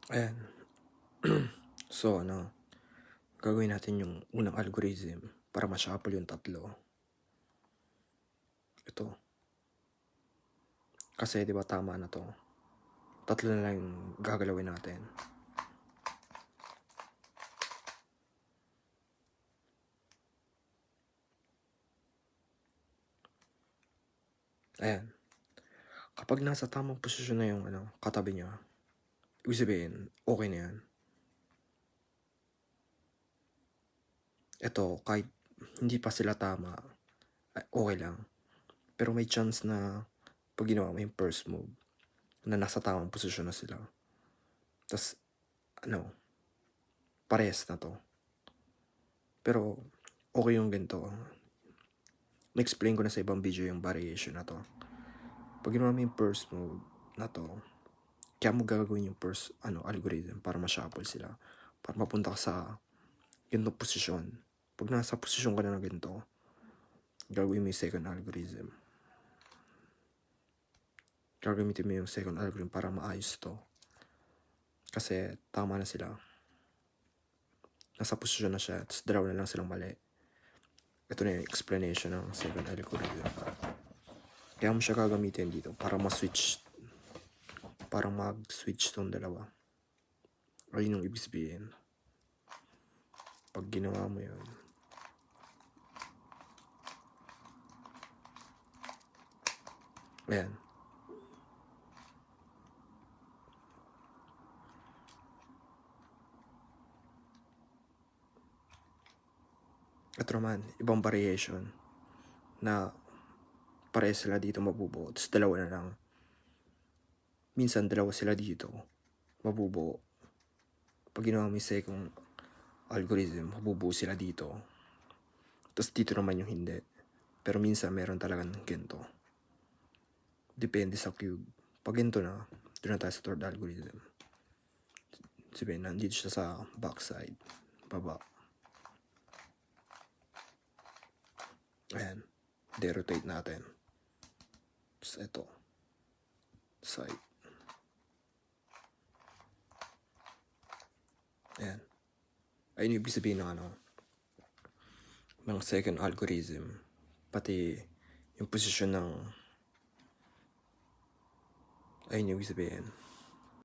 Ayan. So, gagawin natin yung unang algorithm para ma-shuffle yung tatlo. Ito. Kasi, di ba, tama na to. Tatlo na lang yung gagalawin natin. Ayan. Kapag nasa tamang posisyon na yung katabi niya, ibig sabihin, okay na yan. Ito, kahit hindi pa sila tama, okay lang. Pero may chance na pag ginawa mo yung first move, na nasa tamang posisyon na sila. Tapos, parehas na to. Pero, okay yung ganito. Na-explain ko na sa ibang video yung variation na to. Pag ginawa mo yung first move na to, kaya mo gagawin yung first algorithm para ma-shuffle sila. Para mapunta ka sa ganitong posisyon. Pag nasa posisyon ka na ng ganito, gagawin mo yung second algorithm. Gagamitin mo yung second algorithm para maayos to. Kasi tama na sila. Nasa posisyon na siya, tapos draw na lang silang mali. Ito na yung explanation ng second algorithm. Kaya mo siya gagamitin dito para ma-switch. Para mag-switch tong dalawa. Ayun yung ibig sabihin. Pag ginawa mo yun. Ayan. Ito naman, ibang variation na parehas sila dito mabubuo. Tapos dalawa na lang. Minsan dalawa sila dito mabubuo. Pag ginawa mo yung second algorithm, mabubuo sila dito. Tapos dito naman yung hindi. Pero minsan meron talagang ganito. Depende sa cube. Pag ganito na, doon na tayo sa third algorithm. Sabihin, nandito siya sa backside. Baba. Ayan. De-rotate natin. Tapos ito. Side. Ayan. Ayun yung ibig sabihin ng ng second algorithm. Pati yung posisyon ng ayun yung ibig sabihin.